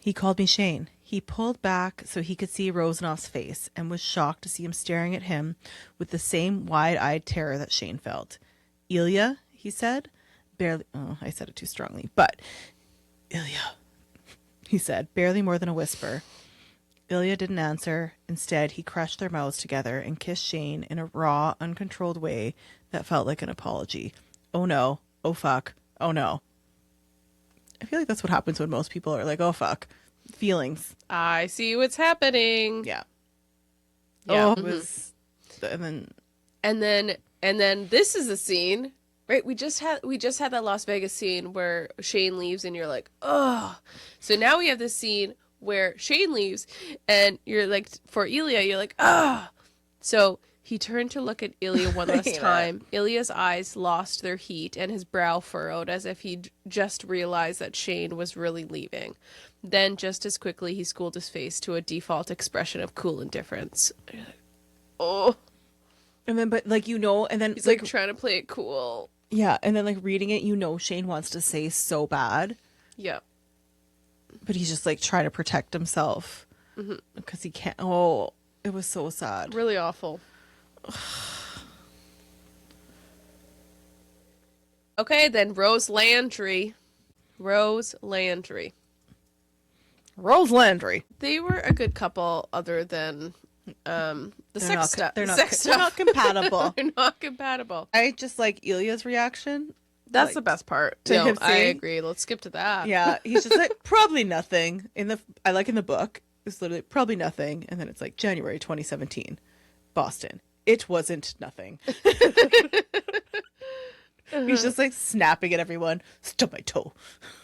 He called me Shane. He pulled back so he could see Rozanov's face and was shocked to see him staring at him with the same wide-eyed terror that Shane felt. "Ilya," he said, barely... Oh, I said it too strongly. But, "Ilya," he said, barely more than a whisper. Ilya didn't answer. Instead, he crushed their mouths together and kissed Shane in a raw, uncontrolled way that felt like an apology. Oh no. Oh fuck. Oh no. I feel like that's what happens when most people are like, oh fuck. Feelings. I see what's happening. Yeah. Yeah. Oh, it was... And then this is a scene, right? We just had that Las Vegas scene where Shane leaves and you're like, oh. So now we have this scene where Shane leaves and you're like, for Ilya, you're like, ah. So he turned to look at Ilya one last time. Ilya's eyes lost their heat and his brow furrowed as if he'd just realized that Shane was really leaving. Then just as quickly, he schooled his face to a default expression of cool indifference. You're like, oh. then, but like, and then He's like trying to play it cool. Yeah. And then like reading it, Shane wants to say so bad. Yeah. But he's just like trying to protect himself because he can't. Oh, it was so sad. Really awful. Okay, then Rose Landry. Rose Landry. They were a good couple other than the sex stuff. They're not compatible. They're not compatible. I just like Ilya's reaction. That's the best part. to No, him I saying- agree. Let's skip to that. Yeah, he's just like, probably nothing. In the book, it's literally probably nothing. And then it's like January 2017, Boston. It wasn't nothing. He's just like snapping at everyone. Stub my toe.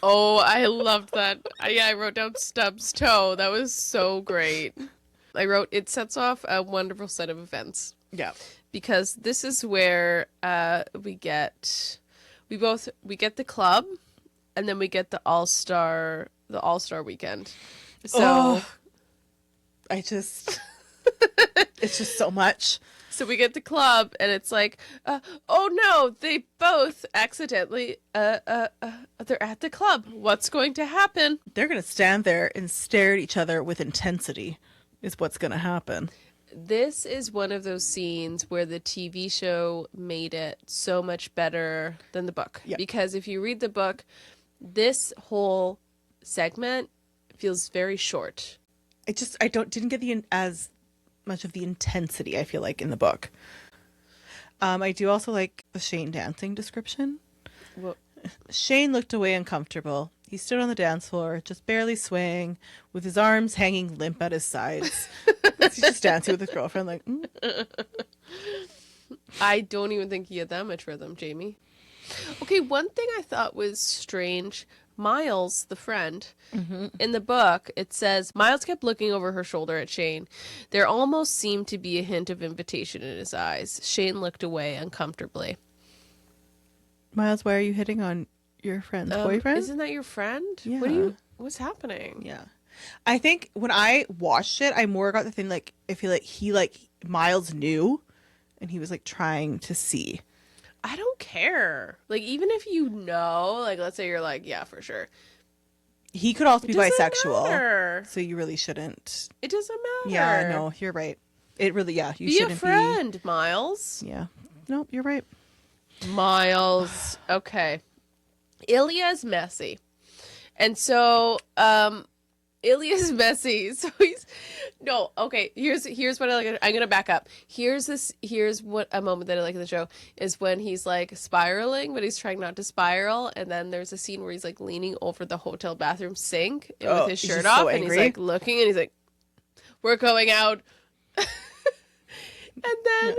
Oh, I loved that. I wrote down Stubbs' toe. That was so great. I wrote, it sets off a wonderful set of events. Yeah. Because this is where we get the club, and then we get the all-star weekend. So it's just so much. So we get the club, and it's like, oh no, they both accidentally, they're at the club. What's going to happen? They're going to stand there and stare at each other with intensity is what's going to happen. this is one of those scenes where the TV show made it so much better than the book. Yeah. Because if you read the book, this whole segment feels very short. I didn't get as much of the intensity I feel like in the book. I do also like the Shane dancing description. Well, Shane looked away uncomfortable. He stood on the dance floor, just barely swaying, with his arms hanging limp at his sides. He's just dancing with his girlfriend, like, I don't even think he had that much rhythm, Jamie. Okay, one thing I thought was strange. Miles, the friend, in the book, it says, Miles kept looking over her shoulder at Shane. There almost seemed to be a hint of invitation in his eyes. Shane looked away uncomfortably. Miles, why are you hitting on your friend's boyfriend? Isn't that your friend? Yeah. What's happening? Yeah. I think when I watched it, I more got the thing, like, I feel like Miles knew, and he was, like, trying to see. I don't care. Like, even if you know, like, let's say you're like, yeah, for sure. He could also be Doesn't bisexual. matter. So you really shouldn't. It doesn't matter. Yeah, no, you're right. It really, yeah, you Be shouldn't a friend, Miles. Yeah. Nope, you're right. Miles. Okay. Ilya's messy. And so, Ilya's messy. So here's what I like. I'm gonna back up. Here's what a moment that I like in the show is when he's like spiraling, but he's trying not to spiral, and then there's a scene where he's like leaning over the hotel bathroom sink with his shirt off, and he's like looking, and he's like, "We're going out." And then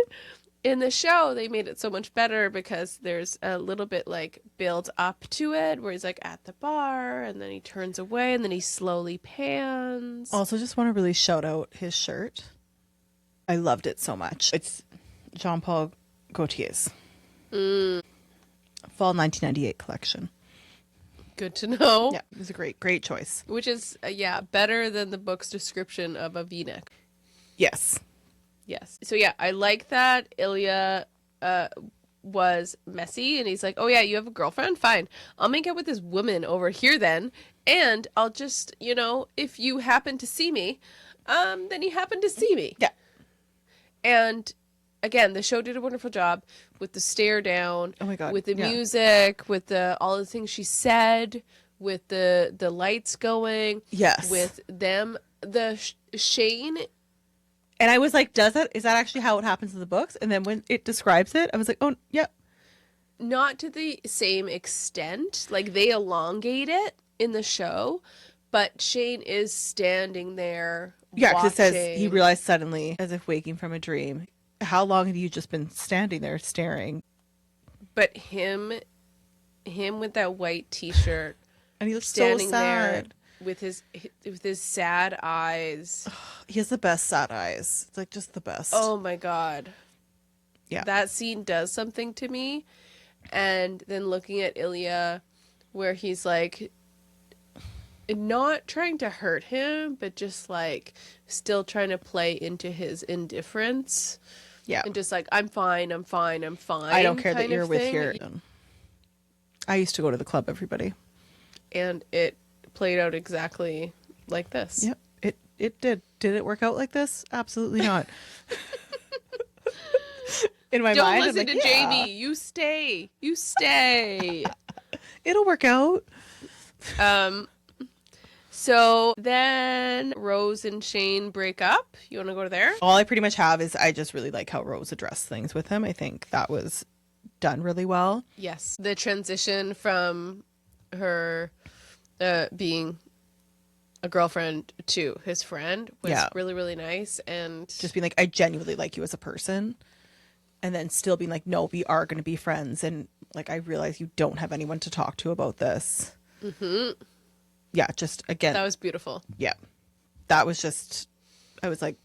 in the show, they made it so much better because there's a little bit like build up to it where he's like at the bar and then he turns away and then he slowly pans. Also, just want to really shout out his shirt. I loved it so much. It's Jean-Paul Gaultier's fall 1998 collection. Good to know. Yeah, it was a great choice. Which is, better than the book's description of a V-neck. Yes. Yes. So yeah, I like that Ilya was messy and he's like, oh yeah, you have a girlfriend? Fine. I'll make out with this woman over here then. And I'll just, if you happen to see me, then you happen to see me. Yeah. And again, the show did a wonderful job with the stare down. Oh my God. With the music, with all the things she said, with the lights going. Yes. With them, Shane. And I was like, is that actually how it happens in the books? And then when it describes it, I was like, oh, yeah. Not to the same extent. Like, they elongate it in the show, but Shane is standing there Yeah, because it watching. says he realized suddenly, as if waking from a dream, how long have you just been standing there staring? But him with that white t-shirt. And he looks standing so sad. there with his sad eyes. He has the best sad eyes. It's like just the best. Oh my God. Yeah. That scene does something to me. And then looking at Ilya where he's like not trying to hurt him, but just like still trying to play into his indifference. Yeah. And just like, I'm fine. I don't care that you're with your... I used to go to the club, everybody. And it played out exactly like this. Yep. It did. Did it work out like this? Absolutely not. In my Don't mind, listen I'm like, to yeah. Jamie. You stay. It'll work out. So then Rose and Shane break up. You want to go to there? All I pretty much have is I just really like how Rose addressed things with him. I think that was done really well. Yes. The transition from her being a girlfriend to his friend was really, really nice. And just being like, I genuinely like you as a person. And then still being like, no, we are going to be friends. And like, I realize you don't have anyone to talk to about this. Mm-hmm. Yeah, just again. That was beautiful. Yeah. That was just, I was like,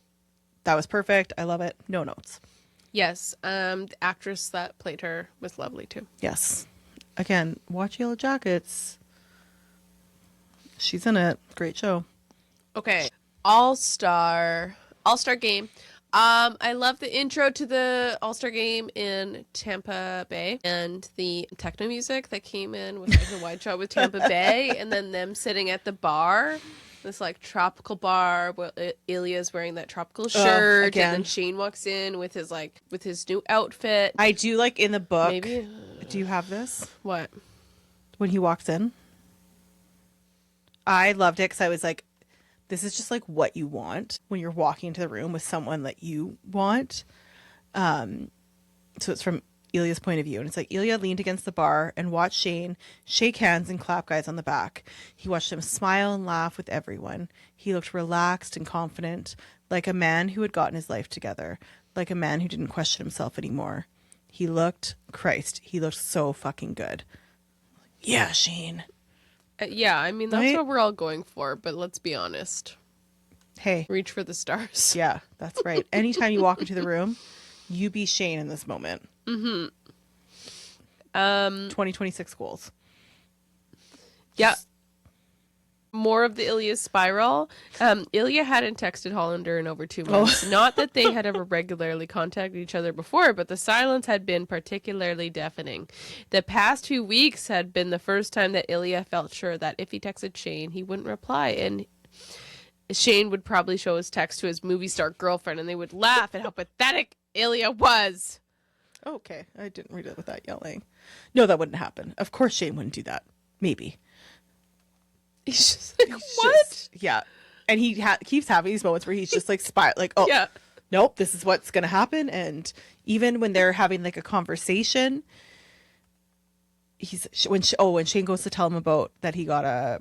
that was perfect. I love it. No notes. Yes. The actress that played her was lovely too. Yes. Again, watch Yellow Jackets. She's in it. Great show. Okay. All-Star game. I love the intro to the All-Star game in Tampa Bay and the techno music that came in with like, the wide shot with Tampa Bay and then them sitting at the bar this like tropical bar where Ilya's wearing that tropical shirt, again. and then Shane walks in with his new outfit. I do like in the book. Maybe. Do you have this? What? When he walks in, I loved it because I was like, this is just like what you want when you're walking into the room with someone that you want. So it's from Ilya's point of view, and it's like Ilya leaned against the bar and watched Shane shake hands and clap guys on the back. He watched him smile and laugh with everyone. He looked relaxed and confident, like a man who had gotten his life together, like a man who didn't question himself anymore. He looked so fucking good. Yeah, Shane. Yeah, I mean, that's Right? what we're all going for, but let's be honest. Hey. Reach for the stars. Yeah, that's right. Anytime you walk into the room, you be Shane in this moment. 2026 goals. Yeah. More of the Ilya spiral. Ilya hadn't texted Hollander in over 2 months. Not that they had ever regularly contacted each other before, but the silence had been particularly deafening. The past 2 weeks had been the first time that Ilya felt sure that if he texted Shane, he wouldn't reply, and Shane would probably show his text to his movie star girlfriend, and they would laugh at how pathetic Ilya was. Okay, I didn't read it with that yelling. No, that wouldn't happen. Of course Shane wouldn't do that. Maybe. He's just like, what? Yeah. And he keeps having these moments where he's just like, like, oh, Yeah. nope, this is what's going to happen. And even when they're having like a conversation, when Shane goes to tell him about that he got a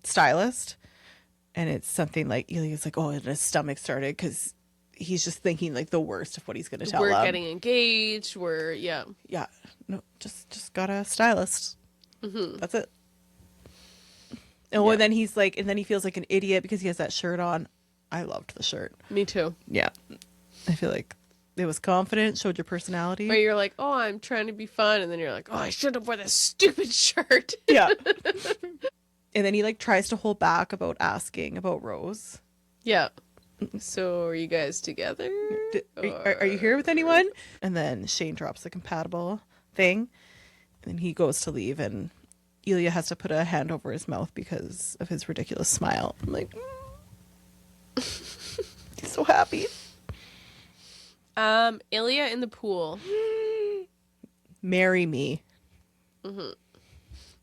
stylist, and it's something like, Ilya's like, oh, and his stomach started because he's just thinking like the worst of what he's going to tell him. We're getting engaged. Yeah. No, just got a stylist. That's it. Oh, and then he's like, and then he feels like an idiot because he has that shirt on. I loved the shirt. Me too. Yeah. I feel like it was confident, showed your personality. Where you're like, oh, I'm trying to be fun. And then you're like, oh, I should have worn this stupid shirt. Yeah. And then he like tries to hold back about asking about Rose. Yeah. So are you guys together? Are you here with anyone? And then Shane drops the compatible thing. And then he goes to leave, and Ilya has to put a hand over his mouth because of his ridiculous smile. I'm like, he's so happy. Ilya in the pool. Marry me.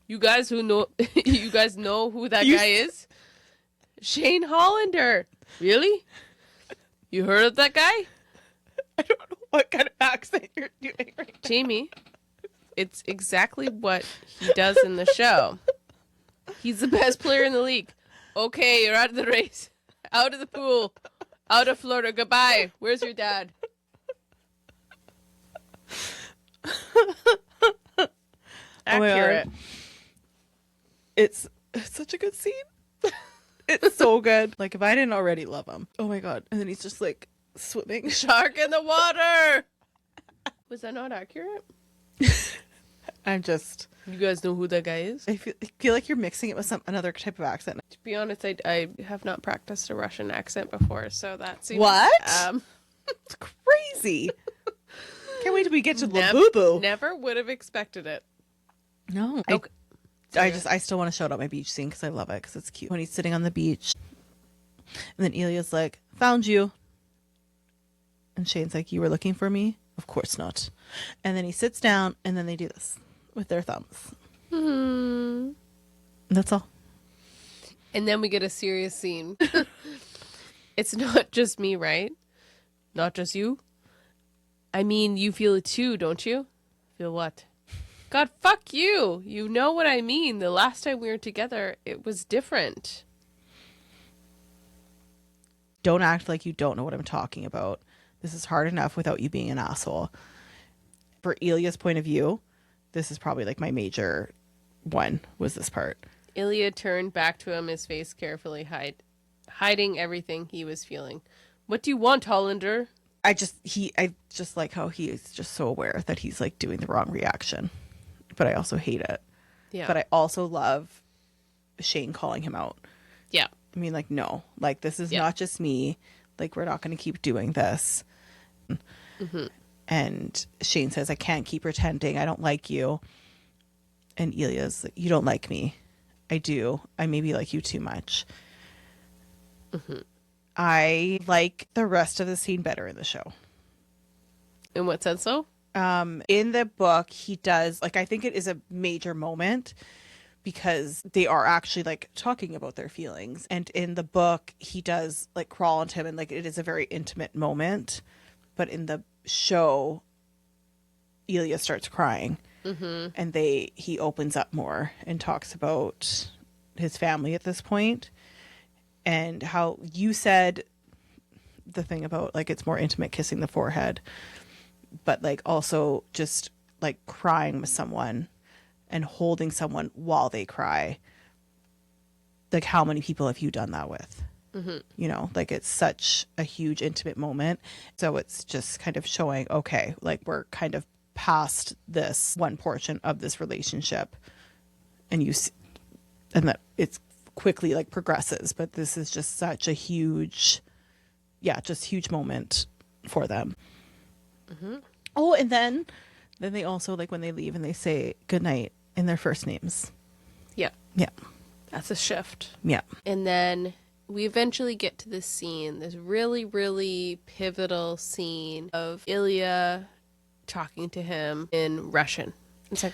You guys know who that guy is? Shane Hollander. Really? You heard of that guy? I don't know what kind of accent you're doing right now. Jamie, it's exactly what he does in the show. He's the best player in the league. Okay, you're out of the race. Out of the pool. Out of Florida. Goodbye. Where's your dad? Accurate. It's such a good scene. It's so good. Like, if I didn't already love him. Oh my god. And then he's just like swimming. Shark in the water. Was that not accurate? I'm just... You guys know who that guy is? I feel like you're mixing it with another type of accent. To be honest, I have not practiced a Russian accent before, so that seems... What? It's crazy. Can't wait till we get to Labubu. Never would have expected it. No. Okay. I still want to shout out my beach scene because I love it because it's cute. When he's sitting on the beach, and then Ilya's like, found you. And Shane's like, you were looking for me? Of course not. And then he sits down, and then they do this with their thumbs. Mm-hmm. That's all. And then we get a serious scene. It's not just me, right? Not just you? I mean, you feel it too, don't you? Feel what? God, fuck you. You know what I mean. The last time we were together, it was different. Don't act like you don't know what I'm talking about. This is hard enough without you being an asshole. For Ilya's point of view, this is probably like my major one, was this part. Ilya turned back to him, his face carefully hiding everything he was feeling. What do you want, Hollander? I just like how he is just so aware that he's like doing the wrong reaction. But I also hate it. Yeah. But I also love Shane calling him out. Yeah. I mean, like, no. Like, this is not just me. Like, we're not going to keep doing this. Mm-hmm. And Shane says, I can't keep pretending. I don't like you. And Ilya's like, you don't like me. I do. I maybe like you too much. I like the rest of the scene better in the show. In what sense, though? In the book, he does, like, I think it is a major moment because they are actually like talking about their feelings. And in the book, he does like crawl onto him and like it is a very intimate moment. But in the show, Ilya starts crying and he opens up more and talks about his family at this point and how you said the thing about like it's more intimate kissing the forehead, but like also just like crying with someone and holding someone while they cry. Like, how many people have you done that with? You know, like it's such a huge intimate moment. So it's just kind of showing, okay, like we're kind of past this one portion of this relationship, and and that it's quickly like progresses. But this is just such a huge, just huge moment for them. Oh, and then they also like when they leave and they say goodnight in their first names. Yeah. Yeah. That's a shift. Yeah. And then we eventually get to this scene, this really, really pivotal scene of Ilya talking to him in Russian. It's like,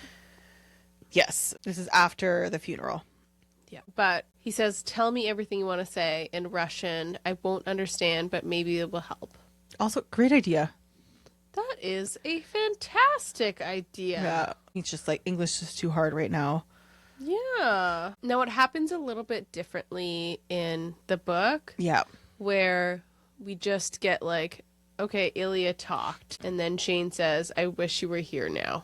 Yes. This is after the funeral. yeah. But he says, tell me everything you want to say in Russian. I won't understand, but maybe it will help. Also, great idea. That is a fantastic idea. Yeah. It's just like English is too hard right now. Yeah. Now, it happens a little bit differently in the book. Yeah. Where we just get like, okay, Ilya talked, and then Shane says, I wish you were here now.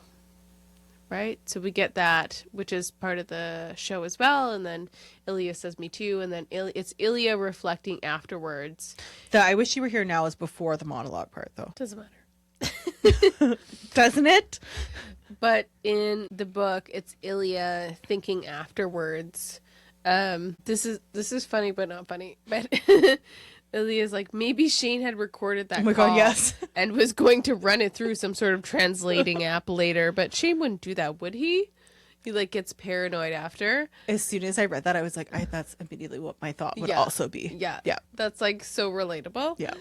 Right? So we get that, which is part of the show as well, and then Ilya says, me too, and then it's Ilya reflecting afterwards. The I wish you were here now is before the monologue part, though. Doesn't matter. Doesn't it? But in the book, it's Ilya thinking afterwards. This is funny, but not funny. But Ilya's like, maybe Shane had recorded that my call God, yes. and was going to run it through some sort of translating app later. But Shane wouldn't do that, would he? He like gets paranoid after. As soon as I read that, I was like, that's immediately what my thought would also be. Yeah. Yeah. That's like so relatable. Yeah.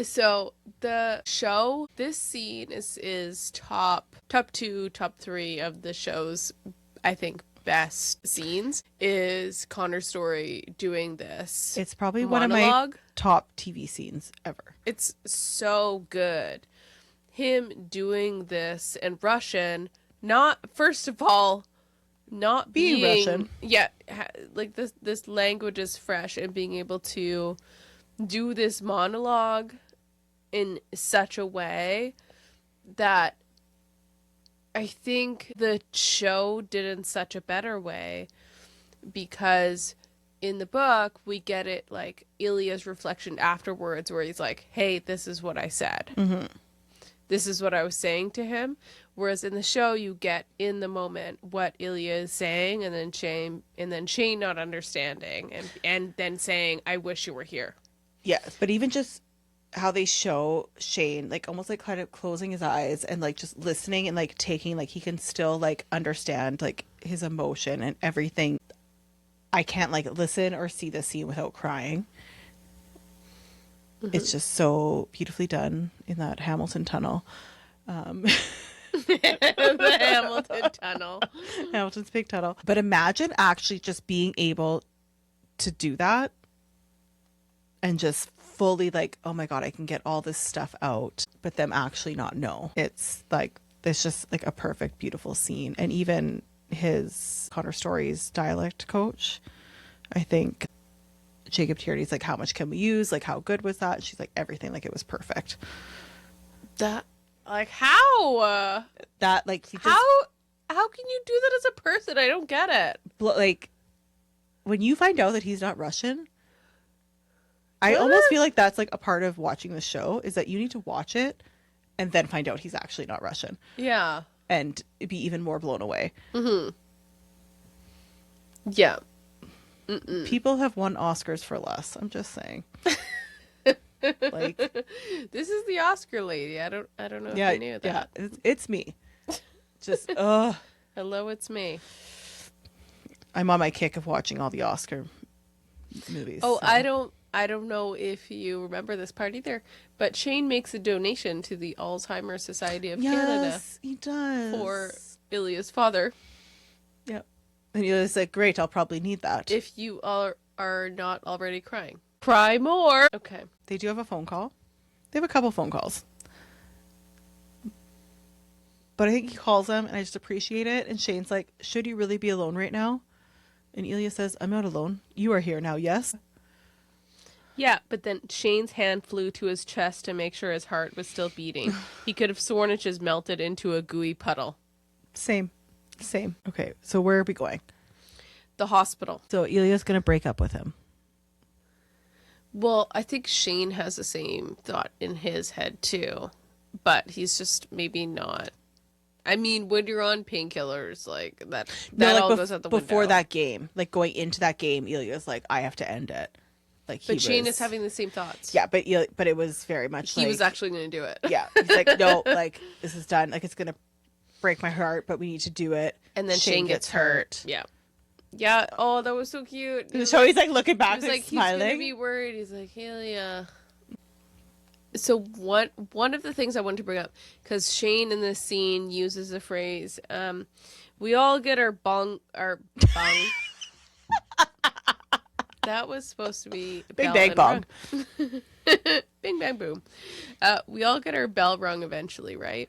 So the show, this scene is top 2, top 3 of the show's, I think, best scenes is Connor's story doing this. It's probably monologue. one of my top TV scenes ever. It's so good. Him doing this in Russian, not, first of all, not being Russian. Yeah, like this language is fresh, and being able to do this monologue in such a way that I think the show did in such a better way, because in the book we get it like Ilya's reflection afterwards where he's like, hey, this is what I said. This is what I was saying to him. Whereas in the show you get in the moment what Ilya is saying, and then Shane not understanding and then saying, I wish you were here. Yes, but even just how they show Shane, like almost like kind of closing his eyes and like just listening and like taking, like he can still like understand like his emotion and everything. I can't like listen or see the scene without crying. It's just so beautifully done in that Hamilton tunnel. The Hamilton tunnel. Hamilton's big tunnel. But imagine actually just being able to do that and just fully like, oh my God, I can get all this stuff out, but them actually not know. It's like, it's just like a perfect, beautiful scene. And even his Connor Story's dialect coach, I think Jacob Tierney's like, how much can we use? Like, how good was that? And she's like, everything, like it was perfect. That, like, how? That, like, he just, how can you do that as a person? I don't get it. like, when you find out that he's not Russian, I almost feel like that's like a part of watching the show, is that you need to watch it and then find out he's actually not Russian. Yeah. And be even more blown away. Yeah. People have won Oscars for less. I'm just saying. Like, this is the Oscar lady. I don't know if you knew that. Yeah, it's me. Just Hello, it's me. I'm on my kick of watching all the Oscar movies. Oh, so. I don't know if you remember this part either, but Shane makes a donation to the Alzheimer's Society of Canada. Yes, he does. For Ilya's father. Yep. And Ilya's like, great, I'll probably need that. If you are not already crying. Cry more! Okay. They do have a phone call. They have a couple phone calls. But I think he calls them, and I just appreciate it. And Shane's like, should you really be alone right now? And Ilya says, I'm not alone. You are here now, yes? Yeah, but then Shane's hand flew to his chest to make sure his heart was still beating. He could have sworn it just melted into a gooey puddle. Same. Okay, so where are we going? The hospital. So Ilya's going to break up with him. Well, I think Shane has the same thought in his head too. But he's just maybe not. I mean, when you're on painkillers, like that all goes out the window. Before that game, like going into that game, Ilya's like, I have to end it. Like, but Shane is having the same thoughts. Yeah, but it was very much he was actually going to do it. Yeah, he's like, no, like this is done. Like it's going to break my heart, but we need to do it. And then Shane gets hurt. Yeah. Yeah. Oh, that was so cute. So he's like looking back, like smiling. He's gonna be worried. He's like, Ilya. So one of the things I wanted to bring up, because Shane in this scene uses the phrase, "We all get our bong." That was supposed to be big bang bong. Bing bang boom. We all get our bell rung eventually, right?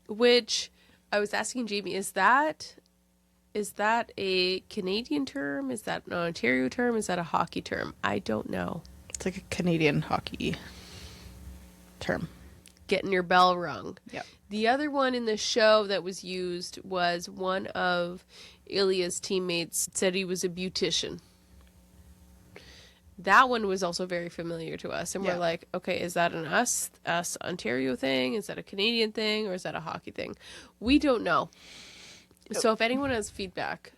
Which I was asking Jamie, is that a Canadian term? Is that an Ontario term? Is that a hockey term? I don't know. It's like a Canadian hockey term. Getting your bell rung. Yep. The other one in the show that was used was one of Ilya's teammates said he was a beautician. That one was also very familiar to us. And we're like, okay, is that an us Ontario thing? Is that a Canadian thing? Or is that a hockey thing? We don't know. So if anyone has feedback.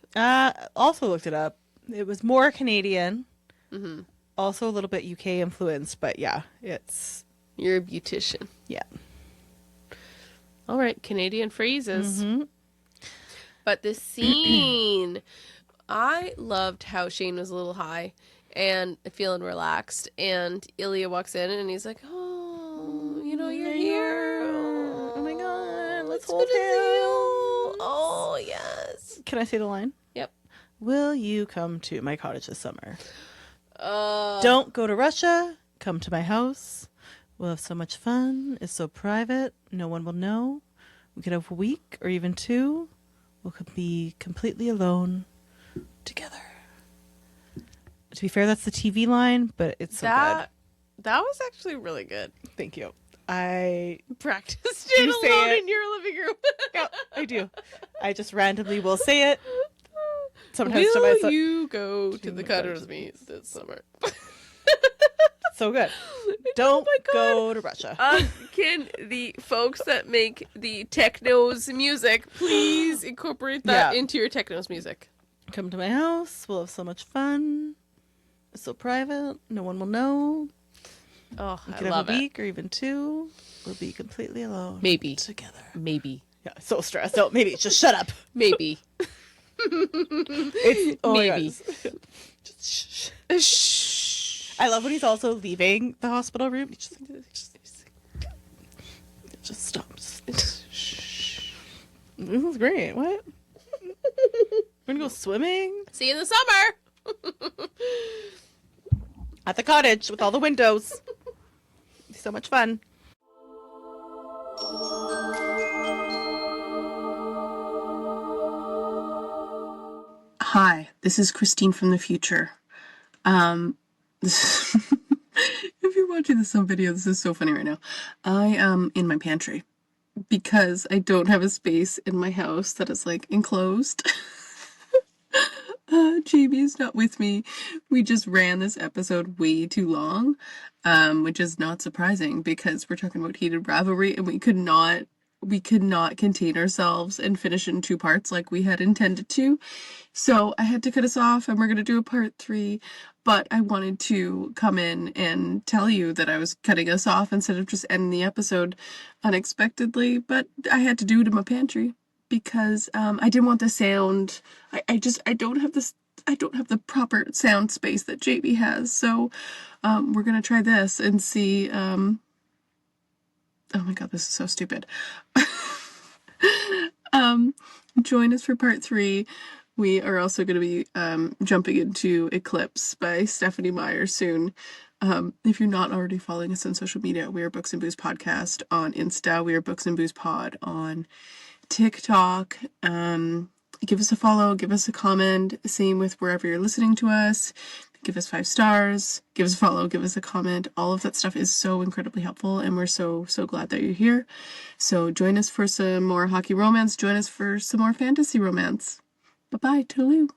Also looked it up. It was more Canadian. Mm-hmm. Also a little bit UK influenced, but yeah, it's... You're a beautician. Yeah. All right, Canadian phrases. Mm-hmm. But the scene, I loved how Shane was a little high and feeling relaxed, and Ilya walks in and he's like, oh, you're here. Oh my god, let's hold good to see hands. you. Oh, yes. Can I say the line? Yep. Will you come to my cottage this summer? Don't go to Russia. Come to my house. We'll have so much fun. It's so private. No one will know. We could have a week or even 2. We'll be completely alone together. To be fair, that's the TV line, but it's so good. That was actually really good. Thank you. I practiced it alone in your living room. Yeah, I do. I just randomly will say it. Sometimes will to myself. You go to the cottage meet this summer? So good. Don't go to Russia. Can the folks that make the techno's music please incorporate that into your techno's music? Come to my house. We'll have so much fun. It's so private. No one will know. Oh, we I could love have a week or even 2. We'll be completely alone. Maybe. Together. Maybe. Yeah, so stressed out. Maybe. Just shut up. Maybe. It's, oh maybe. Just shh. Shh. I love when he's also leaving the hospital room. He's just stop. Shh. This is great. What? We're gonna go swimming? See you in the summer. At the cottage with all the windows. So much fun. Hi, this is Christine from the future. If you're watching this on video, this is so funny right now. I am in my pantry because I don't have a space in my house that is like enclosed. Jamie is not with me. We just ran this episode way too long, which is not surprising because we're talking about Heated Rivalry and we could not contain ourselves and finish in 2 parts like we had intended to. So I had to cut us off and we're going to do a part 3, but I wanted to come in and tell you that I was cutting us off instead of just ending the episode unexpectedly, but I had to do it in my pantry because I didn't want the sound. I don't have don't have the proper sound space that JB has. So we're gonna try this and see. Oh my god, this is so stupid. Join us for part 3. We are also going to be jumping into Eclipse by Stephanie Meyer soon. If you're not already following us on social media, we are Books and Booze Podcast on Insta. We are Books and Booze Pod on TikTok. Give us a follow, give us a comment. Same with wherever you're listening to us. Give us 5 stars, give us a follow, give us a comment. All of that stuff is so incredibly helpful, and we're so glad that you're here. So join us for some more hockey romance. Join us for some more fantasy romance. Bye-bye. Toodaloo.